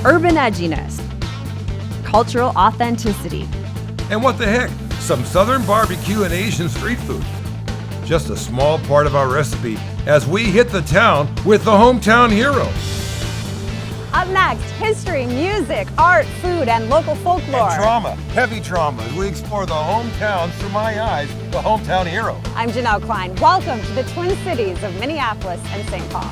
urban edginess, cultural authenticity. And what the heck, some Southern barbecue and Asian street food. Just a small part of our recipe as we hit the town with the hometown hero. Up next, history, music, art, food, and local folklore. And trauma, heavy trauma, as we explore the hometown through my eyes, the hometown hero. I'm Janel Klein. Welcome to the Twin Cities of Minneapolis and St. Paul.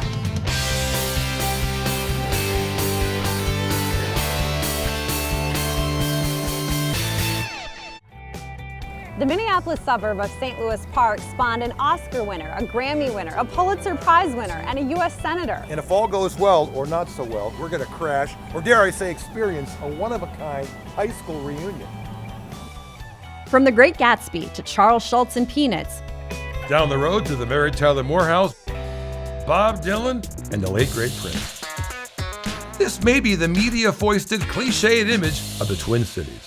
The Minneapolis suburb of St. Louis Park spawned an Oscar winner, a Grammy winner, a Pulitzer Prize winner, and a U.S. Senator. And if all goes well, or not so well, we're going to crash, or dare I say experience, a one-of-a-kind high school reunion. From The Great Gatsby to Charles Schultz and Peanuts. Down the road to the Mary Tyler Moore House, Bob Dylan, and the late great Prince. This may be the media-foisted, cliched image of the Twin Cities.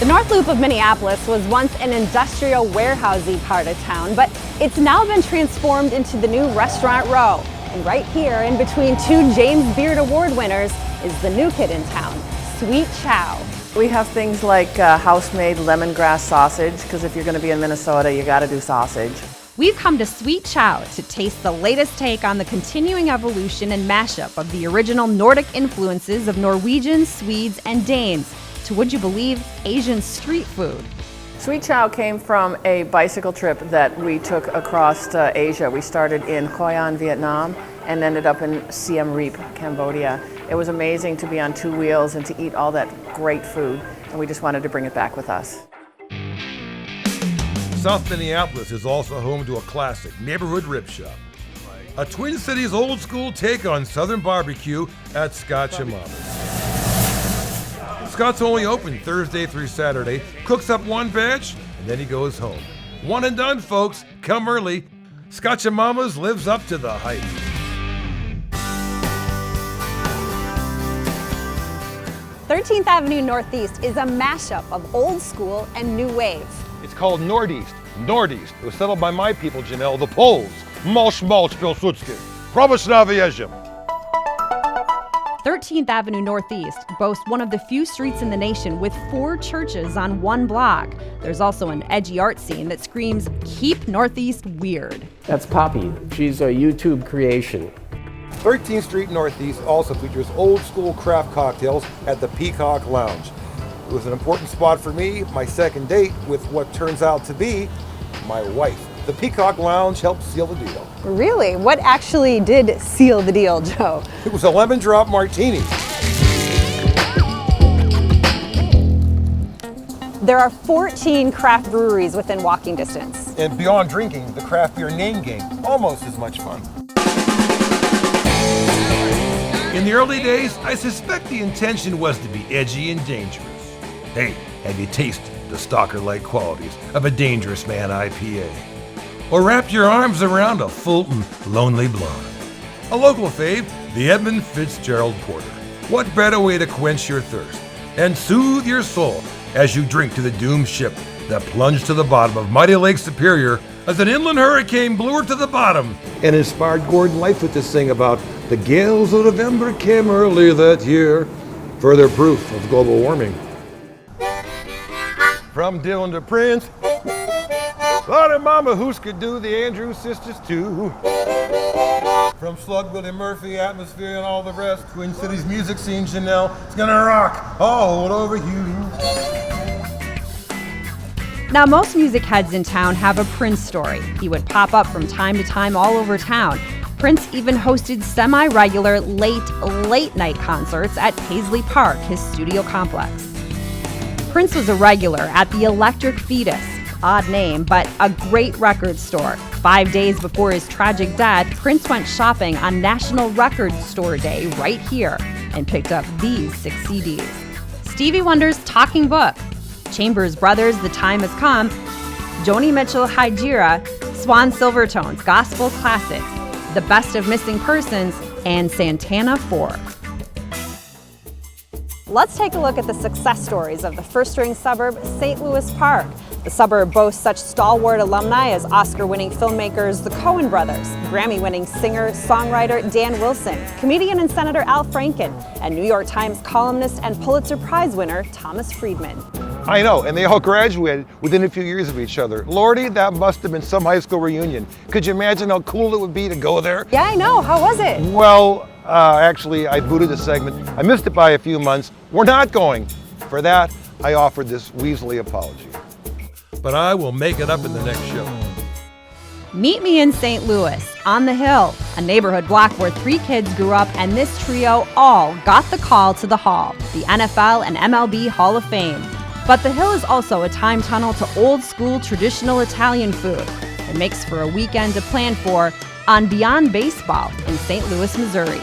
The North Loop of Minneapolis was once an industrial warehousey part of town, but it's now been transformed into the new Restaurant Row. And right here, in between two James Beard Award winners, is the new kid in town, Sweet Chow. We have things like house-made lemongrass sausage, because if you're going to be in Minnesota, you got to do sausage. We've come to Sweet Chow to taste the latest take on the continuing evolution and mashup of the original Nordic influences of Norwegians, Swedes, and Danes to, would you believe, Asian street food. Sweet Chow came from a bicycle trip that we took across Asia. We started in Hoi An, Vietnam, and ended up in Siem Reap, Cambodia. It was amazing to be on two wheels and to eat all that great food, and we just wanted to bring it back with us. South Minneapolis is also home to a classic neighborhood rib shop. A Twin Cities old school take on Southern barbecue at Scotch and Mama's. Scott's only open Thursday through Saturday, cooks up one batch, and then he goes home. One and done, folks. Come early. Scotch and Mama's lives up to the hype. Thirteenth Avenue Northeast is a mashup of old school and new wave. It's called Northeast. Northeast. It was settled by my people, Janelle, the Poles. Malch Pilsudski. Pravoslaviejem. 13th Avenue Northeast boasts one of the few streets in the nation with 4 churches on one block. There's also an edgy art scene that screams, "Keep Northeast weird." That's Poppy. She's a YouTube creation. 13th Street Northeast also features old school craft cocktails at the Peacock Lounge. It was an important spot for me, my second date with what turns out to be my wife. The Peacock Lounge helped seal the deal. Really? What actually did seal the deal, Joe? It was a lemon drop martini. There are 14 craft breweries within walking distance. And beyond drinking, the craft beer name game, almost as much fun. In the early days, I suspect the intention was to be edgy and dangerous. Hey, have you tasted the stalker-like qualities of a Dangerous Man IPA? Or wrap your arms around a Fulton Lonely Blonde? A local fave, the Edmund Fitzgerald Porter. What better way to quench your thirst and soothe your soul as you drink to the doomed ship that plunged to the bottom of mighty Lake Superior as an inland hurricane blew her to the bottom and inspired Gordon Lightfoot to sing about the gales of November came early that year. Further proof of global warming. From Dylan to Prince, Lord and Mama Hoos could do the Andrews sisters too. From Slug Willie Murphy, Atmosphere, and all the rest, Twin Cities music scene, Janelle, it's gonna rock all over you. Now, most music heads in town have a Prince story. He would pop up from time to time all over town. Prince even hosted semi-regular late night concerts at Paisley Park, his studio complex. Prince was a regular at the Electric Fetus. Odd name, but a great record store. 5 days before his tragic death, Prince went shopping on National Record Store Day right here and picked up these 6 CDs. Stevie Wonder's Talking Book, Chambers Brothers' The Time Has Come, Joni Mitchell Hijira, Swan Silvertone's Gospel Classics, The Best of Missing Persons, and Santana 4. Let's take a look at the success stories of the first-ring suburb, St. Louis Park. The suburb boasts such stalwart alumni as Oscar-winning filmmakers the Coen brothers, Grammy-winning singer, songwriter Dan Wilson, comedian and Senator Al Franken, and New York Times columnist and Pulitzer Prize winner Thomas Friedman. I know, and they all graduated within a few years of each other. Lordy, that must have been some high school reunion. Could you imagine how cool it would be to go there? Yeah, I know. How was it? Well, actually, I booted the segment. I missed it by a few months. We're not going. For that, I offered this Weasley apology. But I will make it up in the next show. Meet me in St. Louis, on the Hill, a neighborhood block where 3 kids grew up, and this trio all got the call to the Hall, the NFL and MLB Hall of Fame. But the Hill is also a time tunnel to old-school traditional Italian food. It makes for a weekend to plan for on Beyond Baseball in St. Louis, Missouri.